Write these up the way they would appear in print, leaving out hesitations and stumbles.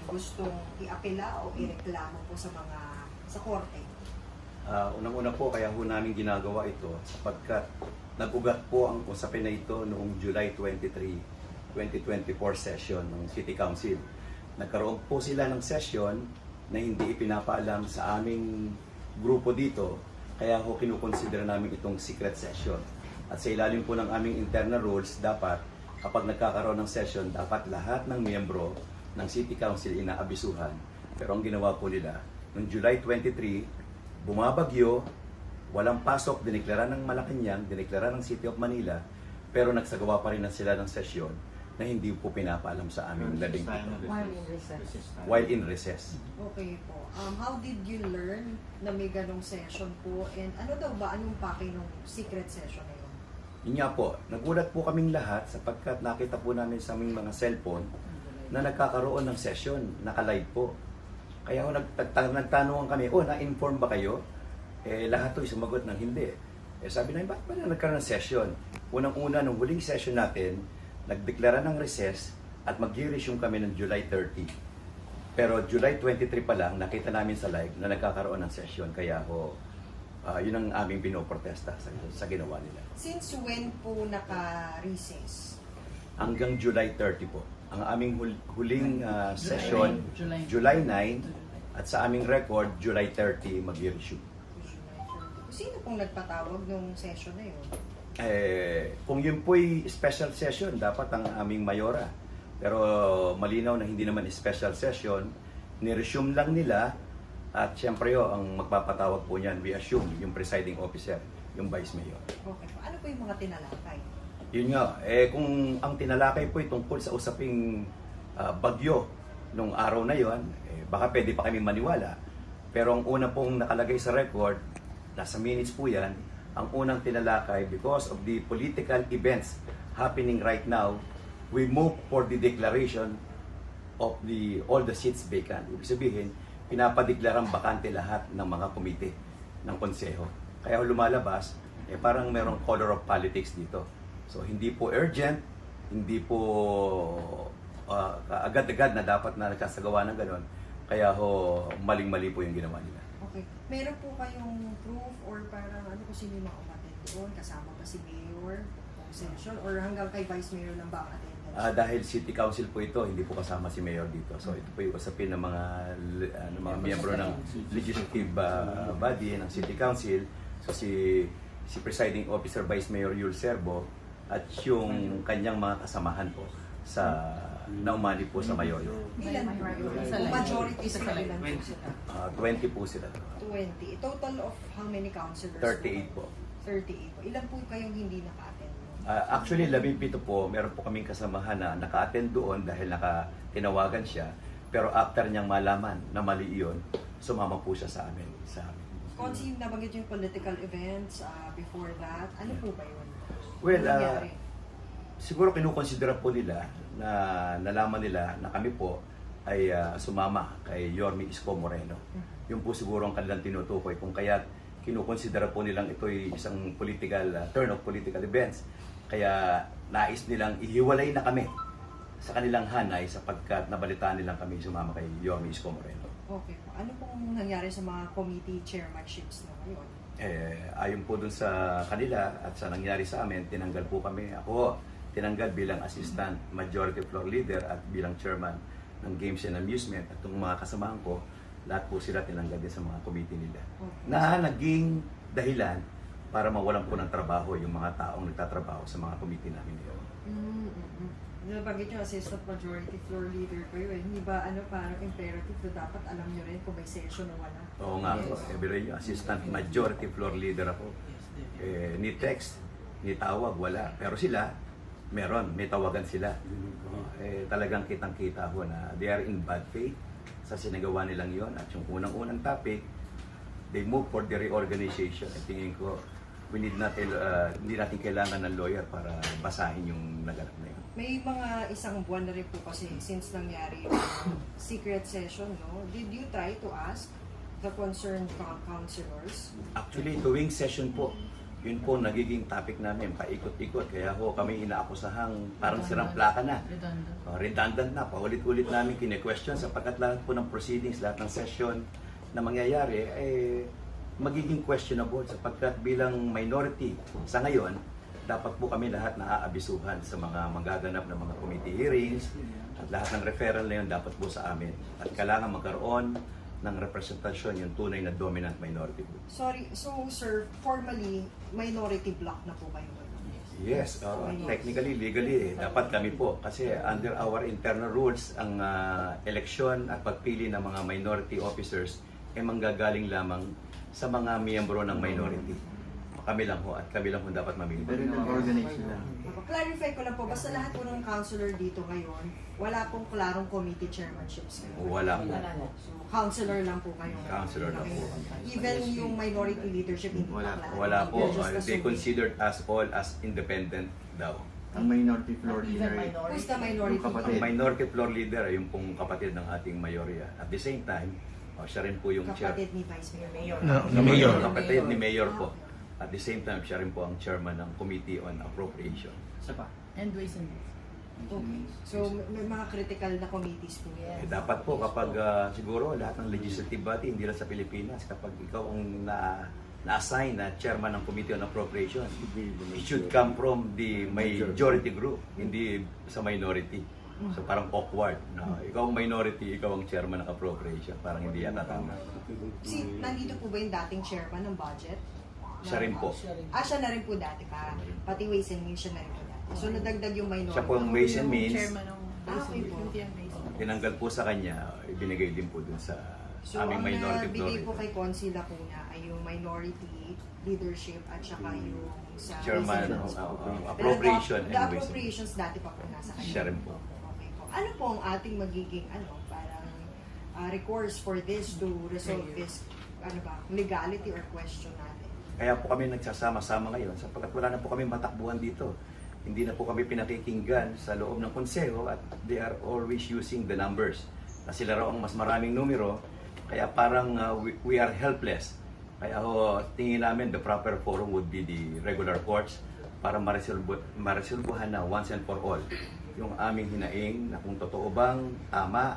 gustong iapela o ireklamo po sa korte? Unang-una po, kaya ho namin ginagawa ito sapagkat nag-ugat po ang usapin na ito noong July 23, 2024 session ng City Council. Nagkaroon po sila ng session na hindi ipinapaalam sa aming grupo dito, kaya ho kinukonsidera namin itong secret session. At sa ilalim po ng aming internal rules, dapat kapag nagkakaroon ng session, dapat lahat ng miyembro ng City Council inaabisuhan. Pero ang ginawa po nila, noong July 23, bumabagyo, walang pasok, dineklara ng Malacanang, dineklara ng City of Manila, pero nagsagawa pa rin na sila ng sesyon na hindi po pinapaalam sa aming labing pito. While in recess. Okay po. How did you learn na may ganong session po? And ano daw ba, anong pake ng secret session na yun? Yun nga po, nagulat po kaming lahat sapagkat nakita po namin sa aming mga cellphone na nagkakaroon ng session, naka-live po. Kaya ako nagtanungan kami, na-inform ba kayo? Lahat to sumagot ng hindi. Sabi na, bakit ba na nagkaroon ng session? Unang-una, nung huling session natin, nagdeklara ng recess at mag-resume kami ng July 30. Pero July 23 pa lang, nakita namin sa live na nagkakaroon ng session. Kaya ako, yun ang aming pinoprotesta sa ginawa nila. Since when po naka-recess? Hanggang July 30 po. Ang aming huling session, July 9, at sa aming record, July 30, mag-resume. Sino pong nagpatawag nung session na yun? Kung yun po'y special session, dapat ang aming mayora. Pero malinaw na hindi naman special session, ni-resume lang nila, at syempre ang magpapatawag po niyan, we assume, yung presiding officer, yung vice mayor. Okay po. Ano po yung mga tinalakay? Yun nga, kung ang tinalakay po ay tungkol sa usaping bagyo nung araw na yon, baka pwede pa kami maniwala. Pero ang una pong nakalagay sa record, nasa minutes po yan, ang unang tinalakay, because of the political events happening right now, we move for the declaration of all the seats vacant. Ibig sabihin, pinapadeklarang bakante lahat ng mga komite ng konseho. Kaya lumalabas, parang merong color of politics dito. So hindi po urgent, hindi po agad-agad na dapat na nagkasagawa ng gano'n. Kaya ho, maling-mali po yung ginawa nila. Okay. Meron po kayong proof or parang ano kung sino yung mga umattend doon? Kasama ba si Mayor o session? Or hanggang kay Vice Mayor lang ba ang attendance? Dahil City Council po ito, hindi po kasama si Mayor dito. So ito po yung usapin ng mga miyembro ng legislative body ng City Council. So si Presiding Officer Vice Mayor Yul Serbo at yung kanyang mga kasamahan po sa naumani po sa Mayor. Ilan po? Majority sila, ilan po sila? 20 po sila. 20. Total of how many councilors? 38 po. 38 po. Ilan po kayong hindi naka-attend? Actually, 17 po, meron po kaming kasamahan na naka-attend doon dahil tinawagan siya. Pero after niyang malaman na mali iyon, sumama po siya sa amin. Konsi, nabanggit yung political events before that. Ano po ba yun? Well, Ano nangyari? siguro kinukonsidera po nila na nalaman nila na kami po ay sumama kay Yorme Isko Moreno. Yung po siguro ang kanilang tinutukoy kung kaya kinukonsidera po nilang ito'y isang turn of political events. Kaya nais nilang ihiwalay na kami sa kanilang hanay sapagkat nabalitaan nilang kami sumama kay Yorme Isko Moreno. Okay po. Ano pong nangyari sa mga committee chairmanships na ngayon? Ayon po dun sa kanila at sa nangyari sa amin, tinanggal po kami. Ako, tinanggal bilang assistant majority floor leader at bilang chairman ng Games and Amusement. At itong mga kasamahan ko, lahat po sila tinanggal din sa mga committee nila. Okay. Na naging dahilan para mawalan po ng trabaho yung mga taong nagtatrabaho sa mga committee namin yun. Nabanggit yung assistant majority floor leader kayo eh. Hindi ba parang imperative na dapat alam nyo rin kung may session o wala? Oo nga po, every assistant majority floor leader ako. Ni text, ni tawag, wala. Pero sila, meron, may tawagan sila. Talagang kitang-kita ho na they are in bad faith sa sinagawa nilang yon. At yung unang-unang topic, they move for the reorganization. At tingin ko, hindi natin kailangan ng lawyer para basahin yung naganap na yun. May mga isang buwan na rin po kasi since nangyari yung secret session, no? Did you try to ask the concerned councilors? Actually, tuwing session po, Yun po nagiging topic namin, paikot-ikot. Kaya ho kami inaakusahang parang sirang plaka na. Redundant na, paulit-ulit namin kine-question sapagkat lahat po ng proceedings, lahat ng session na mangyayari ay magiging questionable sapagkat bilang minority sa ngayon, dapat po kami lahat naaabisuhan sa mga magaganap na mga committee hearings at lahat ng referral na yun dapat po sa amin. At kailangan magkaroon ng representasyon yung tunay na dominant minority group. Sorry, so sir, formally, minority block na po kayo? Yes, technically, legally, dapat kami po. Kasi under our internal rules, ang eleksyon at pagpili ng mga minority officers ay manggagaling lamang sa mga miyembro ng minority. Kami lang ho at kami lang ho dapat mamili. Pero nag-organize na. Clarify ko lang po, basta lahat po ng councilor dito ngayon, wala pong klarong committee chairmanships ngayon. Wala po. So, councilor lang po kayo. Councilor lang po. Even yung minority leadership, hindi Wala. pa klaro. Wala po. They're just They assuming. considered us all as independent daw. Ang minority floor leader ay Who's the minority? Yung kapatid. Ang minority floor leader ay yung pong kapatid ng ating mayorya. At the same time, siya rin po yung chair. Kapatid ni Vice Mayor. Ni Mayor. Kapatid ni Mayor po. At the same time, siya rin po ang chairman ng Committee on Appropriation. Isa pa. And ways and means. Okay. So, may mga critical na committees po. Dapat po kapag siguro lahat ng legislative body, hindi lang sa Pilipinas, kapag ikaw ang na-assign na chairman ng Committee on Appropriation, it should come from the majority group, hindi sa minority. So parang awkward na ikaw ang minority, ikaw ang chairman ng appropriation. Parang hindi yata tama. Nandito po ba yung dating chairman ng budget? Siya rin po. Siya na rin po dati pa. Pati Ways and Means siya na rin po dati. So nadagdag yung minority. Siya po ang Ways and Means. Chairman ng Okay po. Tinanggal po sa kanya, ibinigay din po dun sa So, aming ang minority bigay po floor. kay Consi Lacuna ay yung minority leadership at saka yung sa Chairman Ways and ng Means po. appropriation The and Ways and Means. appropriations dati pa po nasa kanya. Siya rin po. Okay po. Ano po ang ating magiging parang recourse for this to resolve this legality or question natin? Kaya po kami nagsasama-sama ngayon sapagkat wala na po kami matakbuhan dito. Hindi na po kami pinakikinggan sa loob ng konseho at they are always using the numbers. Na sila raw ang mas maraming numero, kaya parang we are helpless. Kaya tingin namin the proper forum would be the regular courts para maresolbuhan na once and for all yung aming hinaing na kung totoo bang tama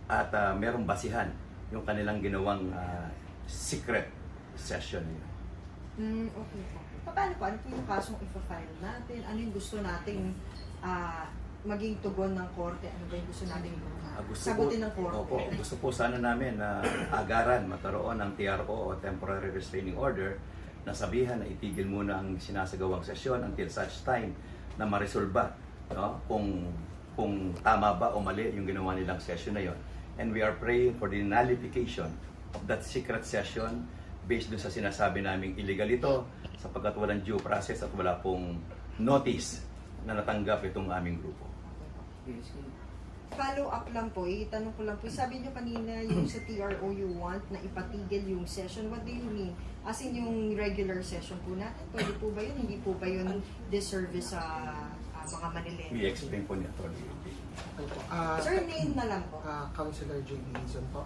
at merong basihan yung kanilang ginawang secret session nila. Okay po. Paano po? Ano po yung kasong ipa-file natin? Ano yung gusto nating maging tugon ng korte? Ano ba yung gusto nating sagutin ng korte? Opo, gusto po sana namin na agaran magkaroon ng TRO o Temporary Restraining Order na sabihan na itigil muna ang sinasagawang sesyon until such time na maresolba, no? Kung tama ba o mali yung ginawa nilang session na yon. And we are praying for the nullification of that secret session based dun sa sinasabi naming illegal ito sapagkat walang due process at wala pong notice na natanggap itong aming grupo. Follow up lang po, itanong ko lang po. Sabi niyo kanina yung sa TRO you want na ipatigil yung session. What do you mean? As in yung regular session po natin, pwede po ba yun? Hindi po ba yun disservice sa mga Manileños? I-explain po ni Atty. Sir, name na lang po. Councilor J.B. Hizon po.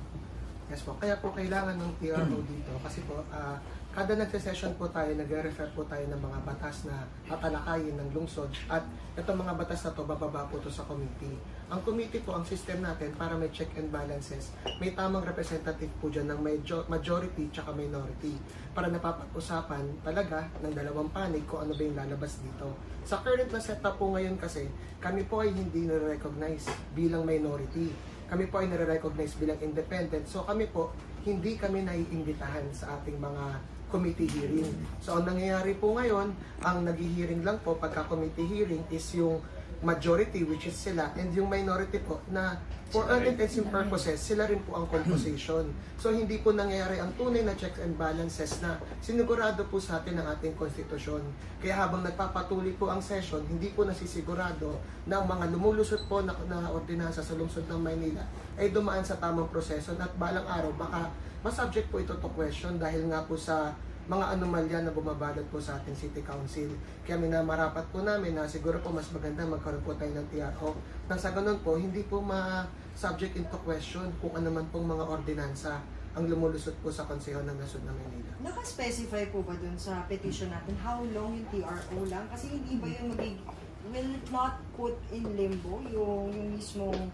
Yes po. Kaya po kailangan ng TRO dito kasi po kada nagse-session po tayo, nagre-refer po tayo ng mga batas na tatalakayin ng lungsod at itong mga batas na to bababa po to sa committee. Ang committee po, ang system natin para may check and balances, may tamang representative po dyan ng majority tsaka minority para napapag-usapan talaga ng dalawang panig kung ano ba yung lalabas dito. Sa current na setup po ngayon kasi, kami po ay hindi nare-recognize bilang minority. Kami po ay nare-recognize bilang independent. So kami po, hindi kami naiimbitahan sa ating mga committee hearing. So ang nangyayari po ngayon, ang nag-hearing lang po pagka committee hearing is yung majority which is sila and yung minority po na for all intents and purposes, sila rin po ang composition. So hindi po nangyayari ang tunay na checks and balances na sinigurado po sa atin ng ating konstitusyon. Kaya habang nagpapatuloy po ang session, hindi po nasisigurado na ang mga lumulusot po na ordinansa sa lungsod ng Maynila ay dumaan sa tamang proseso at balang araw baka masubject po ito to question dahil nga po sa mga anomalya na bumabalot po sa ating City Council. Kaya minamarapat po namin na siguro po mas maganda magkaroon po tayo ng TRO. Nang sa ganun po, hindi po ma-subject into question kung ano man pong mga ordinansa ang lumulusot po sa Konseho ng Nasod ng Manila. Naka-specify po ba dun sa petition natin how long yung TRO lang? Kasi hindi ba yung will it not put in limbo yung mismong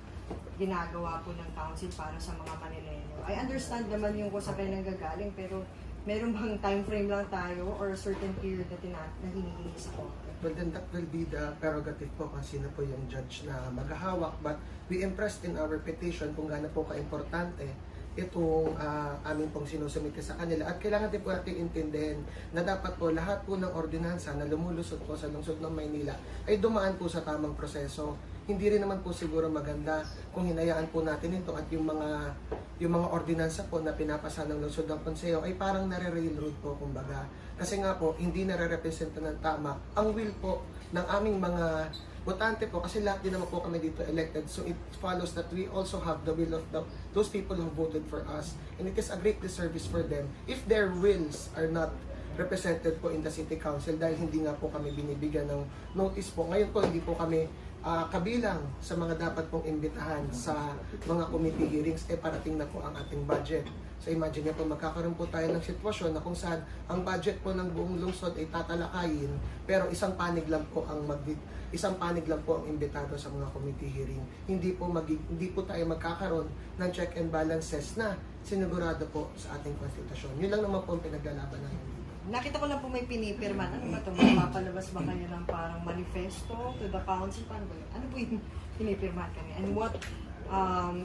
ginagawa po ng council para sa mga Manileño? I understand naman yung kung sa kanya nanggagaling, pero meron bang time frame lang tayo or a certain period na hinihingi sa korte? Well, then that will be the prerogative po kung sino po yung judge na maghahawak. But we impressed in our petition kung gaano po ka-importante itong aming pong sinusumite sa kanila. At kailangan din po natin intindihin na dapat po lahat po ng ordinansa na lumulusot po sa lungsod ng Maynila ay dumaan po sa tamang proseso. Hindi rin naman po siguro maganda kung hinayaan po natin ito at yung mga ordinansa po na pinapasa ng lungsod ng Konseho ay parang nare-railroad po kumbaga. Kasi nga po, hindi nare-representa ng tama ang will po ng aming mga botante po, kasi lahat din naman po kami dito elected, so it follows that we also have the will of those people who voted for us, and it is a great disservice for them if their wills are not represented po in the City Council dahil hindi nga po kami binibigyan ng notice po. Ngayon po hindi po kami kabilang sa mga dapat pong imbitahan sa mga committee hearings, parating na po ang ating budget. So imagine nyo po, magkakaroon po tayo ng sitwasyon na kung saan ang budget po ng buong lungsod ay tatalakayin, pero isang panig lang po ang imbitado sa mga committee hearing. Hindi po tayo magkakaroon ng check and balances na sinigurado po sa ating konstitusyon. Yun lang naman po ang pinaglalaban natin. Nakita ko lang po may pinipirma. Ano ba ito? Magpapalabas ba kayo ng parang manifesto to the council? Paano ba yun? Ano po yung pinipirma kami? And what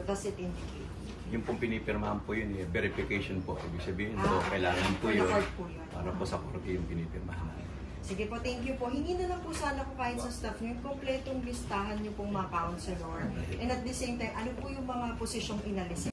does it indicate? Yung pong pinipirmahan po yun, verification po. Ibig sabihin po, Ah, kailangan po for the yun. court po yun. Para po sa korte yung pinipirmahan natin. Sige po, thank you po. Hingi na lang po sana ko kahit sa staff nyo yung kompletong listahan nyo pong mga councilor. And at the same time, ano po yung mga posisyong inalis